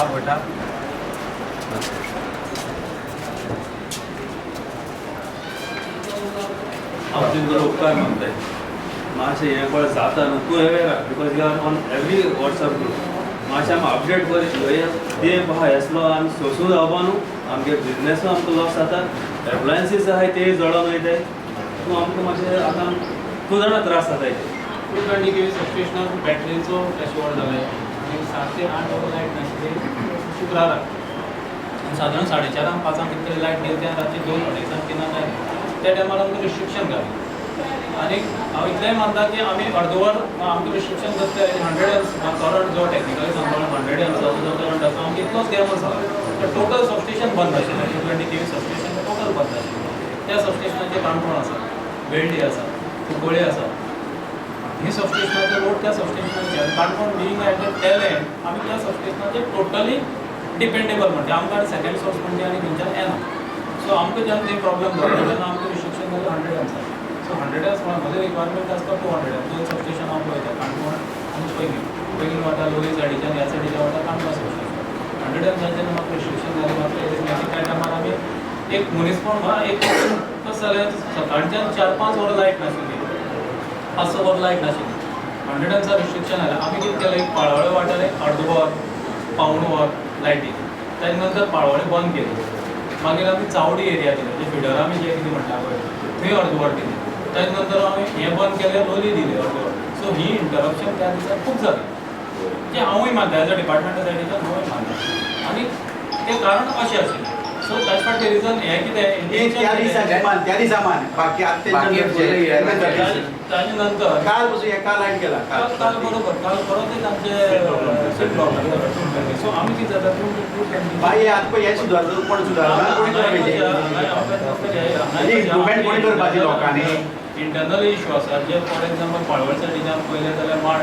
हा भटा हांव तुमकां उपकार मागताय मातशें हें पळय जाता न्हू तूं aware because you are on every WhatsApp group मातशें आमी अपडेट कर ते पहा येसलो आमी सोंसूं जावपा न्हू आमगे बिजनेसू आमकां लॉस जाता एम्प्लॉयन्सीस आहाय ते जळोन वयताय तूं आमकां मातशें आतां तूं जाणा त्रास जाताय ते 220 kV सबस्टेशनार बॅटरीचो फ्लॅशओवर जाले आनी 7 ते 8 वर लायट नाशिल्ली शुक्राराक आनी सादारण 4:30 5 भितर लायट गेली तेन्ना रातची 2 अडेजांक तिनां जाय त्या टायमार आमकां रिस्ट्रिक्शन घालें आनी हांव इतलेंय मानता की आमी अर्दवर आमकां रिस्ट्रिक्शन जाता 100 एम्स करंट जो टॅक्निकली सांगता 100 एम्स जो करंट आसा आमकां इतलोच गॅप आसा तर टोटल सबस्टेशन बंद आशिल्लें 220 kV सबस्टेशन टोटल बंद आशिल्लें त्या सबस्टेशनाचेर काणकोण आसा वेल्डी आसा कुंकळे आसा ही सबस्टेशनाचो रोड त्या सबस्टेशनाचेर Canacona being at the tail end आमी त्या सबस्टेशनाचेर टोटली डिपेंडेबल म्हणजे आमकां सेकंड सोर्स म्हणजे आनी खंयच्यान येना सो आमकां जेन्ना ते प्रॉब्लम जाता तेन्ना आमकां रिस्ट्रिक्शन जालें 100 एम्स सो 100 एम्स म्हजे रिक्वायरमेंट आसता 200 एम्स दोन सबस्टेशन हांव पळयता काणकोण आनी पैंगीण वाटा लोलये सायडीच्यान ह्या सायडीच्या वाटा काणकोण सबस्टेशन 100 एम्साचेर जेन्ना म्हाका रिस्ट्रिक्शन जालें म्हाका त्या टायमार आमी एक मुनिसिपल एक कसं जालें सकाळच्यान 4-5 वरां लायट नाशिल्ली 5-6 वर लायट नाशिल्ली 100 एम्सा रिस्ट्रिक्शन जालें आमी कितें केलें एक पाळोळे वाठार एक अर्द वर पावण वर लायटी ताजे नंतर पाळोळे बंद केले मागीर आमी चावडी एरिया दिले म्हणजे फिडर आमी जे कितें म्हणटा पळय थंय अर्द वर दिली ताजे नंतर आमी हें बंद केलें लोलये दिले अर्द वर सो ही इंटरप्शन त्या दिसा खूब जाली जे हांवूय मानता एज अ डिपार्टमेंटा सायडीच्यान हांवूय मानता आनी तें कारण अशें आशिल्लें so that's what the reason हे कितें त्या दिसा मान बाकी ताजे नंतर काल पासून एका लायट गेला काल बरोबर काल परत आमचे सीट प्रॉब्लेम सो आमी कितें जाता बाई आतां हे सुदारता कोण सुदारना कोणी करपाची लोकांनी इंटरनल इश्यू आसा जे फॉर एग्जांपल पाळवळ सायडीच्यान पयलें जाल्यार माड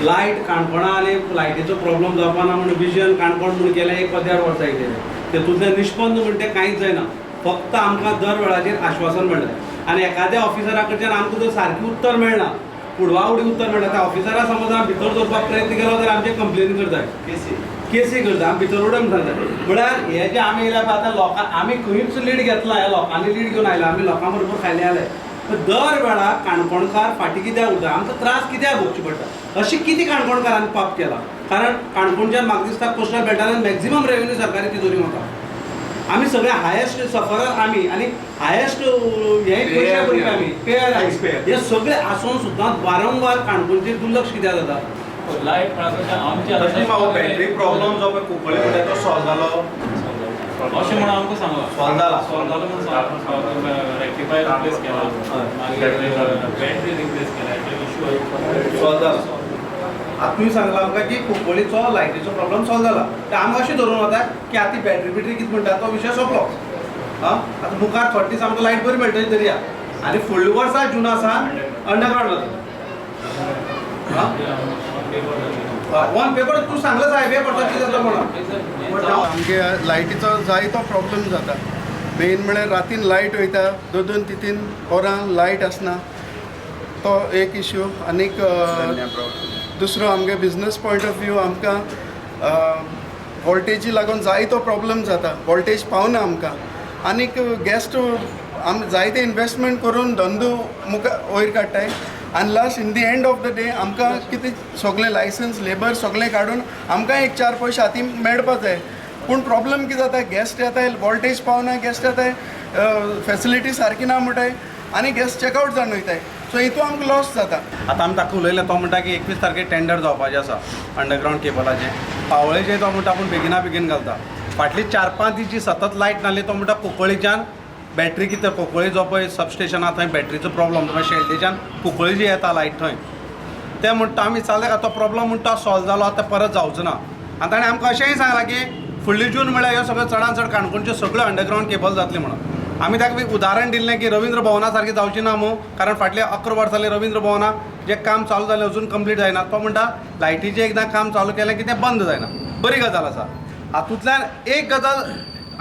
लायट काणकोणा आनी लायटीचो प्रॉब्लेम जावपा ना म्हणून विजन काणकोण म्हणून गेल्या 1-2 वर्सां येयलें तेतूंतलें निष्पन्न म्हणटा तें कांयच जायना फक्त आमकां दर वेळाचेर आश्वासन मेळटा आनी एखाद्या ऑफिसरा कडच्यान आमकां जर सारकी उत्तर मेळना पुडवाउडी उत्तर मेळटा त्या ऑफिसरा समज हांव भितर दवरपाक प्रयत्न केलो जाल्यार आमचे कंप्लेन करता केसी करता आमी भितर उडोवन सांगता म्हळ्यार हे जे आमी येयल्या पळय आतां लोकां आमी खंयच लीड घेतला ह्या लोकांनी लीड घेवन आयला आमी लोकां बरोबर खायले आले दर वेळा काणकोणकार फाटीं कित्याक उरता आमकां त्रास कित्याक भोगचे पडटा अशें कितें काणकोणकारांनी पाप केला कारण काणकोणच्यान म्हाका दिसता कोस्टल बेल्टांतल्यान मॅक्झिमम रेवेन्यू सरकारी तिजोरीन वता आमी सगळे हायेस्ट सफरर आमी आनी हायेस्ट हे पयशे भरपी आमी पेयर हे सगळे आसून सुद्दां वारंवार काणकोणचेर दुर्लक्ष कित्याक जाता लायट आमच्या बॅटरी प्रॉब्लेम जो पळय कुंकळे म्हणटा तो सॉल्व जालो अशें म्हणून आमकां सांगला सॉल्व जालो म्हणून रेक्टिफायर रिप्लेस केला मागीर बॅटरी रिप्लेस केला इश्यू सॉल्व जालो आतां तुवें सांगलां आमकां की कुंकळीचो लायटीचो प्रॉब्लेम सॉल्व जाला ते आमकां अशें धरून वता की आतां ती बॅटरी कितें म्हणटा तो विशय सोंपलो आतां मुखार थोडे दीस आमकां लायट बरी मेळटली तरी आनी फुडल्या वर्सा जुना सावन अंडरग्रावंड जाता वन पेपर तूं सांगला साहेब हे करता कितें जाता म्हणून आमगे लायटीचो जायतो प्रॉब्लेम जाता मेन म्हळ्यार रातीन लायट वयता 2-3 वरां लायट आसना तो एक इश्यू आनीक दुसरो आमगे बिजनस पॉयंट ऑफ व्यू आमकां वोल्टेजी लागून जायतो प्रॉब्लेम जाता वोल्टेज पावना आमकां आनीक गॅस्ट आम जायते इन्वेस्टमेंट करून धंदो मुखार वयर काडटाय आनी last in the end of the day आमकां कितें सगळें लायसन्स लेबर सगळें काडून आमकां एक 4 पयशे हाती मेळपाक जाय पूण प्रॉब्लेम कितें जाता गॅस्ट येताय वोल्टेज पावना गॅस्ट येताय फॅसिलिटी सारकी ना म्हणटाय आनी गॅस्ट चेकआउट जावन वयताय सो हितून आमकां लॉस जाता आतां आमी ताका उलयलें तो म्हणटा की 21 तारखेर टेंडर जावपाचें आसा अंडरग्रावंड केबलाचें पावळेचें तो म्हणटा आपूण बेगीन घालता फाटली 4-5 दीस जी सतत लायट नासली तो म्हणटा कुंकळीच्यान बॅटरी कितें कुंकळी जो पळय सबस्टेशन आसा थंय बॅटरीचो प्रॉब्लम शेल्डेच्यान कुंकळी जी येता लायट थंय ते म्हणटा आमी चाले तो प्रॉब्लम म्हणटा सॉल्व जालो आतां परत जावचो ना आनी ताणें आमकां अशेंय सांगलां की फुडली जून म्हळ्यार ह्यो सगळ्यो चडांत चड काणकोणच्यो सगळ्यो अंडरग्रावंड केबल जातली म्हणून आमी ताका एक उदाहरण दिल्लें की रवींद्र भवना सारकी जावची ना मूं कारण फाटले 11 वर्सां जालीं रवींद्र भवना जें काम चालू जालें अजून कंप्लीट जायना तो म्हणटा लायटीचें एकदां काम चालू केलें की तें बंद जायना बरी गजाल आसा हातूंतल्यान एक गजाल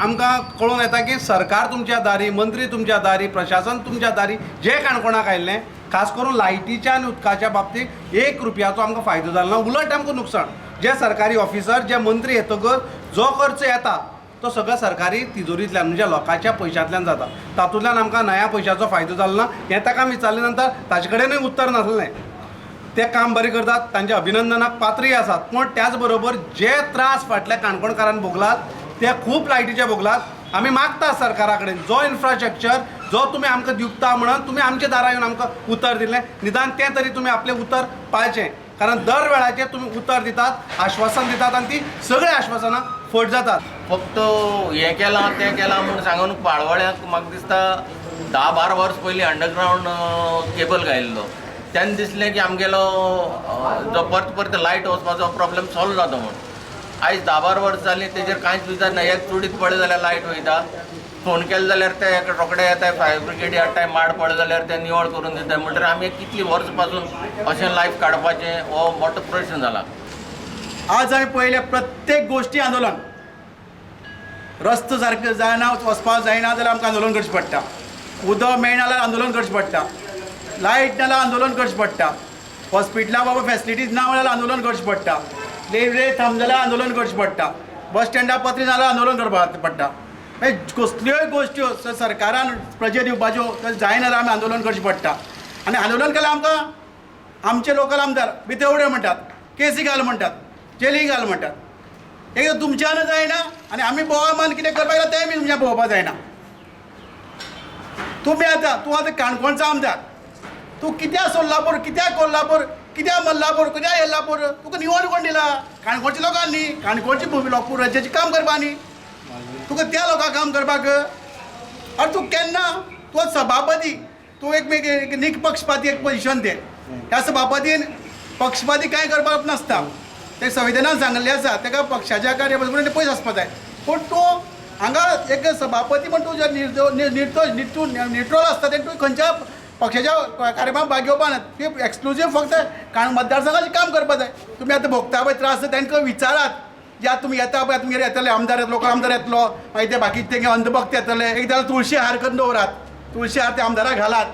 आमकां कळून येता की सरकार तुमच्या दारी मंत्री तुमच्या दारी प्रशासन तुमच्या दारी जे काणकोणाक आयिल्लें खास करून लायटीच्या आनी उदकाच्या बाबतींत 1 रुपयाचो आमकां फायदो जालो ना, उलट आमकां नुकसाण. जे सरकारी ऑफिसर जे मंत्री येतकच जो खर्च येता तो सगळो सरकारी तिजोरींतल्यान म्हणजे लोकांच्या पयशांतल्यान जाता. तातूंतल्यान आमकां नया पयशांचो फायदो जालो ना. हें ताका विचारले नंतर ताचे कडेनूय उत्तर नासलें. ते काम बरें करतात, तांचे अभिनंदनाक पात्रय आसात, पूण त्याच बरोबर जे त्रास फाटल्या काणकोणकारांनी भोगलात ते खूब लायटीचे भोगलात. आमी मागता सरकारा कडेन जो इन्फ्रास्ट्रक्चर जो तुमी आमकां दिवता म्हणून तुमी आमच्या दारा येवन आमकां उतर दिलें, निदान तें तरी तुमी आपलें उतर पाळचें. कारण दर वेळाचेर तुमी उतर दितात, आश्वासन दितात आनी ती सगळीं आश्वासनां फट जातात. फक्त हें केलां तें केलां म्हूण सांगून पाळवळ्याक म्हाका दिसता 10-12 वर्स पयलीं अंडरग्रावंड केबल घायल्लो. तेन्ना दिसलें की आमगेलो जो परत परत लायट वचपाचो प्रॉब्लेम सॉल्व जाता म्हूण. आयज 10-12 वर्स जालीं तेजेर कांयच विचार ना. एक चुडीत पडले जाल्यार लायट वयता, फोन केलो जाल्यार ते रोखडे येताय, फायर ब्रिगेडी हाडटाय, माड पडले जाल्यार ते निवळ करून दिताय. म्हणटकीर आमी कितलीं वर्स पासून अशें लायफ काडपाचें हो मोठो प्रश्न जाला. आज आमी पळयलें प्रत्येक गोश्टी आंदोलन. रस्तो सारके जायना, वचपाक जायना जाल्यार आमकां आंदोलन करचें पडटा. उदक मेळना जाल्यार आंदोलन करचें पडटा. लायट ना जाल्यार आंदोलन करचें पडटा. हॉस्पिटलां बाबा फॅसिलिटीज ना जाल्यार आंदोलन करचें पडटा. रेल्वे थांब जाल्यार आंदोलन करचें पडटा. बस स्टँडार पत्री जाल्यार आंदोलन करपाक पडटा. कसल्योय गोश्ट्यो सरकारान प्रजे दिवपाच्यो जायना जाल्यार आमी आंदोलन करचें पडटा. आनी आंदोलन केल्यार आमकां आमचे लोकल आमदार भितर म्हणटात, केसी घाल म्हणटात, जेली घाल म्हणटात. एक तुमच्यान जायना आनी आमी भोवमान कितें करपाक गेल्यार तेंय बी तुमच्या भोंवपाक जायना. तूं आतां काणकोणचो आमदार, तूं कित्याक सोलापूर, कित्याक कोल्हापूर, कित्याक मल्लापूर, कित्याक येल्लापूर तुका निवड कोण दिला? काणकोणच्या लोकांनी न्ही, काणकोणची लोक राज्याचें काम करपाक न्ही. तुका त्या लोकांक काम करपाक अरे तूं केन्ना तूं सभापती, तूं एक निपक्षपाती एक पोजिशन तें. ह्या सभापतीन पक्षपाती कांय करपाक नासता. ते संविधानान सांगलें आसा तेका पक्षाच्या कार्यावळीन पयस आसपाक जाय. पूण तूं हांगा एक सभापती म्हण तूं जे न्यूट्रल आसता तें तूं खंयच्या पक्षाच्या कार्यक्रमाक भाग घेवपाक ना. ती एक्सक्लुजीव फक्त मतदारसंघाचें काम करपाक जाय. तुमी आतां भोगता पळय त्रास तांकां विचारात. जे आतां तुमी येता पळय, तुमगेर येतले आमदार, लोकल आमदार येतलो, मागीर ते बाकीचे तेंगे अंधभक्त येतले. एकदां तुळशी हार करून दवरात, तुळशी हार ते आमदाराक घालात,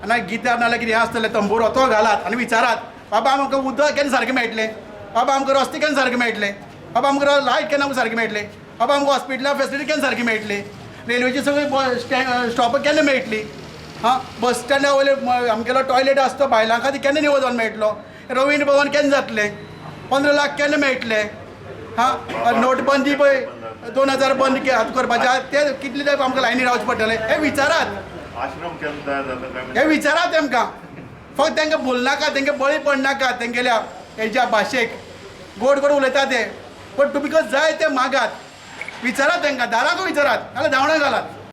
आनी गिटार नाल्यार कितें आसतलें तंबुरो तो घालात आनी विचारात, बाबा आमकां उदक केन्ना सारकें मेळटलें, बाबा आमकां रस्ते केन्ना सारके मेळटले, बाबा आमकां लायट केन्ना सारकें मेळटले, बाबा आमकां हॉस्पिटलां फॅसिलिटी केन्ना सारकी मेळटली, रेल्वेची सगळी स्टॉप केन्ना मेळटली, बस स्टँडा वयले आमगेलो टॉयलेट आसता तो बायलां खातीर केन्ना निवळ जावन मेळटलो, रवींद्र भवन केन्ना जातलें, 15 लाख केन्ना मेळटले, नोटबंदी पळय 2000 बंद करपाचे ते कितले तेंप आमकां लायनी रावचें पडटलें. हे विचारात, हे विचारात तेमकां. फक्त तांकां बोलनाका, तांकां बळी पडनाका तेंगेल्या हेच्या भाशेक. गोड गोड उलयता ते, पण तुमी जाय ते मागात, विचारात तांकां, दाराक विचारात नाल्यार धांवणे घालात.